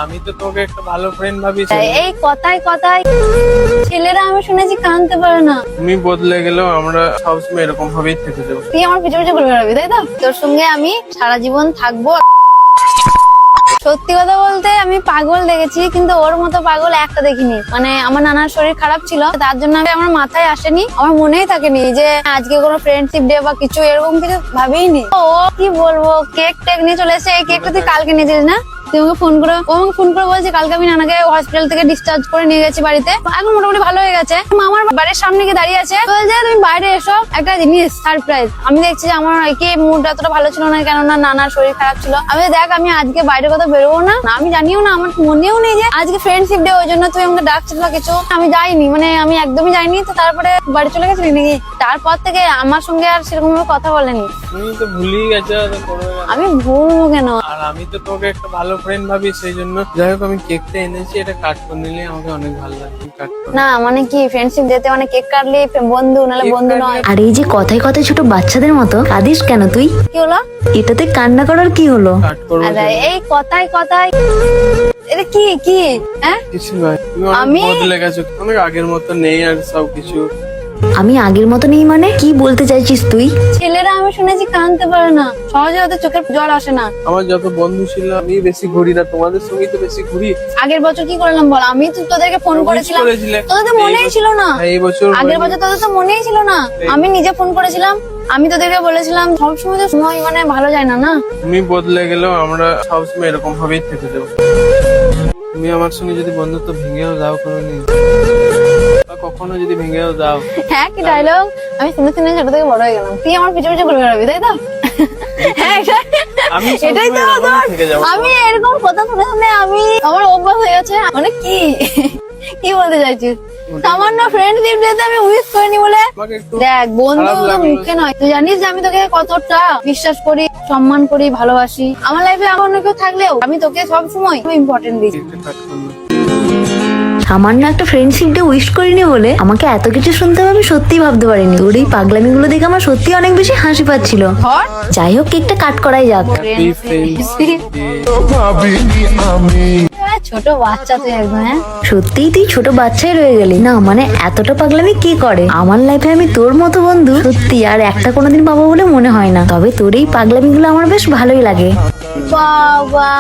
আমি তো তোকে একটা ভালো ফ্রেন্ড ভাবি। এই কথায় কথায় ছেলেরা আমি শুনেছি কাঁদতে পারে না। তুমি বদলে গেলেও আমরা সবসময় এরকম ভাবেই থেকে যাবো। তুই আমার পিছু পিছু ঘুরে বেড়াবি, তাই তো? তোর সঙ্গে আমি সারা জীবন থাকবো। সত্যি কথা বলতে আমি পাগল দেখেছি, কিন্তু ওর মতো পাগল একটা দেখিনি। মানে আমার নানার শরীর খারাপ ছিল, তার জন্য আমার মাথায় আসেনি, আমার মনেই থাকেনি যে আজকে কোনো ফ্রেন্ডশিপ ডে বা কিছু এরকম কিছু ভাবিনি। ও কি বলবো, কেক টেক নিয়ে চলে এসে। এই কেকটা তুই কালকে নিয়েছিস না? তুই আমাকে ফোন করে বলছে কালকে আমি নানাকে হসপিটাল থেকে ডিসচার্জ করে নিয়ে গেছি বাড়িতে, এখন মোটামুটি ভালো হয়ে গেছে। মামার বাড়ির সামনে গিয়ে দাঁড়িয়ে আছে, বলছে তুমি বাইরে এসো, একটা জিনিস সারপ্রাইজ। আমি দেখছি যে আমার কি মুড এতটা ভালো ছিল না, কেননা নানার শরীর খারাপ ছিল। আমি দেখ আমি আজকে বাইরে কথা বেরোবো না, আমি জানিও না, আমার মনেও নেই যে আজকে ফ্রেন্ডশিপ ডে, ওই জন্য তুই আমাকে ডাকছিস বা কিছু। আমি যাইনি, মানে আমি একদমই যাইনি। তো তারপরে বাড়ি চলে গেছিলি নাকি? তারপর থেকে আমার সঙ্গে আর সেরকম ভাবে কথা বলেনি। তুমি তো ভুলেই গেছো। আমি ভুলবো কেন? আর আমি তো তোকে একটা ভালো ফ্রেন্ড ভাবি, সেই জন্য যাই হোক আমি কেকটা এনেছি, এটা কাট করে নিলে আমাকে অনেক ভালো লাগবে। কাট করে না মানে কি, ফ্রেন্ডশিপ ডেতে মানে কেক কাটলি বন্ধু, নাহলে বন্ধু নয়। আর এই যে কথায় কথায় ছোট বাচ্চাদের মতো কাঁদিস কেন তুই? কি হলো? এটাতে কান্না করার কি হলো? কাট করবো। আরে এই কথায় কথায় এটা কি কি হ্যাঁ? কিছু নয়, তুমি অনেক আমি- বদলে গেছো, অনেক আগের মতো নেই আর সবকিছু। আমি আগের মতো নেই মানে কি বলতে চাইছিস তুই? ছেলেরা আমি শুনেছি কাঁদতে পারে না, সহজে ওদের চোখের জল আসে না। আমার যত বন্ধু ছিল আমি বেশি ঘুরি না, তোমাদের সঙ্গেই তো বেশি ঘুরি। আগের বছর কি করলাম বল? আমি তো তোদেরকে ফোন করেছিলাম, করেছিলে। তোদের তো মনেই ছিল না। এই বছর আগের বছর তোদের তো মনেই ছিল না। আমি নিজে ফোন করেছিলাম, আমি তোদেরকে বলেছিলাম সবসময় তো সময় মানে ভালো যায় না না। তুমি বদলে গেলেও আমরা সবসময় এরকম ভাবেই থেকে যাবো। তুমি আমার সঙ্গে যদি বন্ধুত্ব ভেঙেও যাও কোনোদিন, বা কখনো যদি ভেঙেও যাও, হ্যাঁ কি ডায়লগ! আমি শুনে শুনে ছোট থেকে বড় হয়ে গেলাম, তুই আমার পিছু পিছু ঘুরে বেড়াবি, তাই তো? হ্যাঁ, আমি এটাই তো সবসময় এরকমই তোর। থেকে যাবো। আমি এরকম কথা শুনে শুনে আমার অভ্যাস হয়ে গেছে। মানে কি কি বলতে চাইছিস? সামান্য ফ্রেন্ডশিপ ডেতে আমি উইশ করিনি বলে? আমাকে একটু দেখ বন্ধু খারাপ তো লাগলো। মুখে নয়, তুই জানিস যে আমি তোকে কতটা বিশ্বাস করি, সম্মান করি, ভালোবাসি। আমার লাইফে আমার অন্য কেউ থাকলেও আমি তোকে সবসময় ইম্পর্টেন্ট দিই। একটা কাট করলো। সামান্য একটা ফ্রেন্ডশিপ ডে উইশ করিনি বলে আমাকে এত কিছু শুনতে হবে আমি সত্যিই ভাবতে পারিনি। তোর এই পাগলামিগুলো দেখে আমার সত্যি অনেক বেশি হাসি পাচ্ছিল। ধর যাই হোক কেকটা কাট করাই যাক। Happy Friendship Day। ছোট বাচ্চা তুই একদম। হ্যাঁ সত্যিই তুই ছোট বাচ্চাই রয়ে গেলি না, মানে এতটা পাগলামি কি করে? আমার লাইফে আমি তোর মতো বন্ধু সত্যি আর একটা কোনোদিন পাবো বলে মনে হয় না। তবে তোর এই পাগলামিগুলো আমার বেশ ভালোই লাগে। বাবা,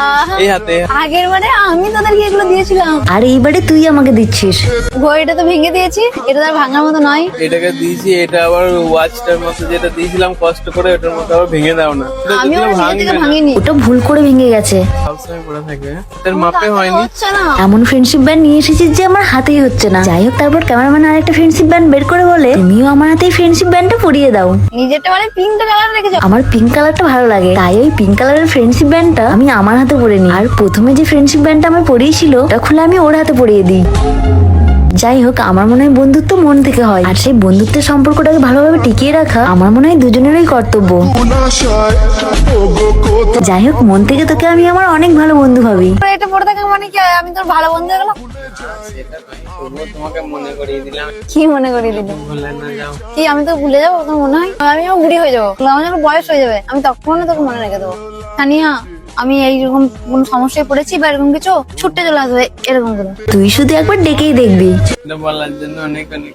এই হাতে আগের বারে আমি তোদেরকে এগুলো দিয়েছিলাম, আর এইবারে তুই আমাকে দিচ্ছিস। ঘড়িটা তো ভেঙে দিয়েছি, এটা তো আর ভাঙার মতো নয়। এটাকে দিয়েছি, এটা আবার ওয়াচটার মতো যেটা দিয়েছিলাম কষ্ট করে, ওটার মতো আবার ভেঙে দাও না। এটা আমি যদিও ওর নিজে ভাঙবে থেকে না, ভাঙিনি। ওটা ভুল করে ভেঙে গেছে। সবসময় পড়ে থাকবে, এটার মাপে হয়নি। হচ্ছে না। এমন ফ্রেন্ডশিপ ব্যান্ড নিয়ে এসেছিস যে আমার হাতেই হচ্ছে না। যাই হোক তারপর ক্যামেরাম্যান আর একটা ফ্রেন্ডশিপ ব্যান্ড বের করে বলে তুমিও আমার হাতে ফ্রেন্ডশিপ ব্যান্ডটা পরিয়ে দাও। নিজেরটা মানে পিঙ্ক কালার রেখেছো। আমার পিঙ্ক কালারটা ভালো লাগে, তাই ওই পিঙ্ক কালারের ফ্রেন্ডশিপ ব্যান্ডটা আমি আমার হাতে পরে নিই। আর প্রথমে যে ফ্রেন্ডশিপ ব্যান্ডটা আমার পরিয়েছিল ওটা খুলে আমি ওর হাতে পরিয়ে দিই। যাই হোক আমার মনে হয় বন্ধুত্ব মন থেকে হয়, আর সেই বন্ধুত্বের সম্পর্কটাকে ভালোভাবে টিকিয়ে রাখা আমার মনে হয় দুজনেরই কর্তব্য। যাই হোক মন থেকে তোকে আমি আমার অনেক ভালো বন্ধু ভাবি। এটা পড়ে থাকা মানে কি আমি তোর ভালো বন্ধু হয়ে গেলাম? সেটা নয়, তবুও তোমাকে মনে করিয়ে দিলাম। কি মনে করিয়ে দিলি? ভুলে না যাও। কি আমি তো ভুলে যাবো তোর মনে হয়? আমিও বুড়ি হয়ে যাবো, আমার যখন বয়স হয়ে যাবে আমি তখন তোকে মনে রেখে দেবো। সানিয়া আমি এইরকম কোন সমস্যায় পড়েছি বা এরকম কিছু, ছুটে চলে আসবে এরকম করে। তুই শুধু একবার ডেকেই দেখবি। এটা বলার জন্য অনেক অনেক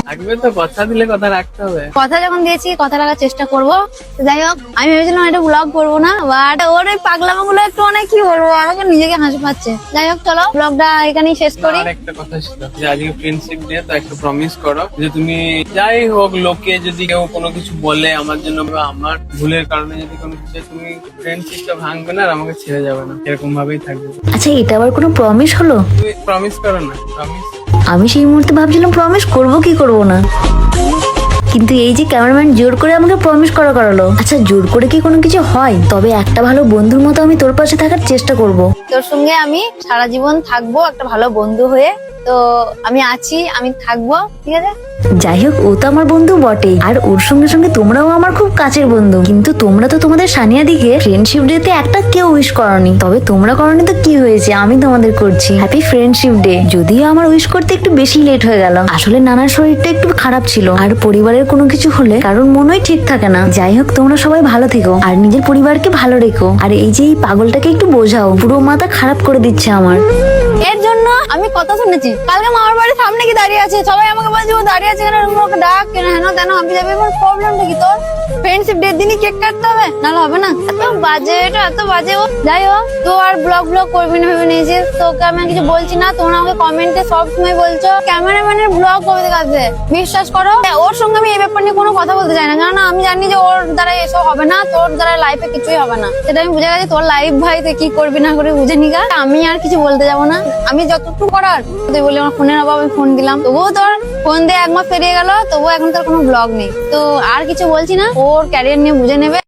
থাকবে তো, কথা দিলে কথা রাখতে হবে। কথা যখন দিয়েছি কথা রাখার চেষ্টা করবো। তো যাই হোক আমি ভেবেছিলাম এটা ব্লগ করবো না, বাট ওর ওই পাগলামো গুলো একটু অনেক কি বলবো, আমাকে নিজেকে হাসি পাচ্ছে। যাই হোক চলো ব্লগটা এখানেই শেষ করি। আর একটা কথা ছিল যে আজকে ফ্রেন্ডশিপ ডে, তো একটা প্রমিস করো যে তুমি যাই হোক লোকে যদি কেউ কোনো কিছু বলে আমার জন্য বা আমার ভুলের কারণে যদি কোনো কিছু, তুমি ফ্রেন্ডশিপটা ভাঙবে না আর আমাকে ছেড়ে যাবে না, এরকম ভাবেই থাকবে। আচ্ছা এটা আবার কোনো প্রমিস হলো? তুমি প্রমিস করো না, প্রমিস। আমি সেই মুহূর্তে ভাবছিলাম প্রমিস করবো কি করবো না, কিন্তু এই যে ক্যামেরাম্যান জোর করে আমাকে প্রমিস করালো। আচ্ছা জোর করে কি কোনো কিছু হয়? তবে একটা ভালো বন্ধুর মতো আমি তোর পাশে থাকার চেষ্টা করব। তোর সঙ্গে আমি সারা জীবন থাকবো একটা ভালো বন্ধু হয়ে। তো আমি আছি, আমি থাকবো, ঠিক আছে? যাই হোক, ও তো আমার বন্ধু বটে, আর ওর সঙ্গে সঙ্গে তোমরাও আমার খুব কাছের বন্ধু। কিন্তু তোমরা তো তোমাদের সানিয়া দিকে ফ্রেন্ডশিপ ডে তে একটা কেউ উইশ করনি। তবে তোমরা করনি তো কি হয়েছে, আমি তোমাদের করছি হ্যাপি ফ্রেন্ডশিপ ডে। যদিও আমার উইশ করতে একটু বেশি লেট হয়ে গেল, আসলে নানার শরীরটা একটু খারাপ ছিল, আর পরিবারের কোনো কিছু হলে কারণ মনই ঠিক থাকে না। যাই হোক, তোমরা সবাই ভালো থেকো আর নিজের পরিবারকে ভালো রেখো। আর এই যে এই পাগলটাকে একটু বোঝাও, পুরো মাথা খারাপ করে দিচ্ছে আমার। এর জন্য আমি কথা শুনেছি, কালকে মামার বাড়ির সামনে কি দাঁড়িয়ে আছে, সবাই আমাকে বলছে ও দাঁড়িয়ে আছে কেন, ওকে ডাক কেন, হেন তেন আমি যাবি। আমার প্রবলেমটা কি তোর? ফ্রেন্ডশিপ ডে দিনই কেক কাটতে হবে, নাহলে হবে না। এত বাজে, এটা এত বাজে। ও যাই হোক, তো আর ব্লগ করবি না ভেবে নিয়েছিস, তোকে আমি আর কিছু বলছি না। তোমরা আমাকে কমেন্টে সবসময় বলছো ক্যামেরাম্যানের ব্লগ কবে থেকে আসবে, বিশ্বাস করো ওর সঙ্গে আমি এই ব্যাপার নিয়ে কোনো কথা বলতে চাই না, কারণ আমি জানি যে ওর দ্বারা এসব হবে না, তোর দ্বারা লাইফে কিছুই হবে না, সেটা আমি বুঝে গেছি। তোর লাইফ ভাই তুই কি করবি না করবি বুঝে নিগা, আমি আর কিছু বলতে যাবো না। আমি যতটুকু করার তুই বলি আমার ফোনের অভাব, আমি ফোন দিলাম, তবুও তোর ফোন দিয়ে 1 মাস পেরিয়ে গেল, তবুও এখন তোর কোনো ব্লগ নেই। তো আর কিছু বলছি না, ওর ক্যারিয়ার নিয়ে বুঝে নেবে।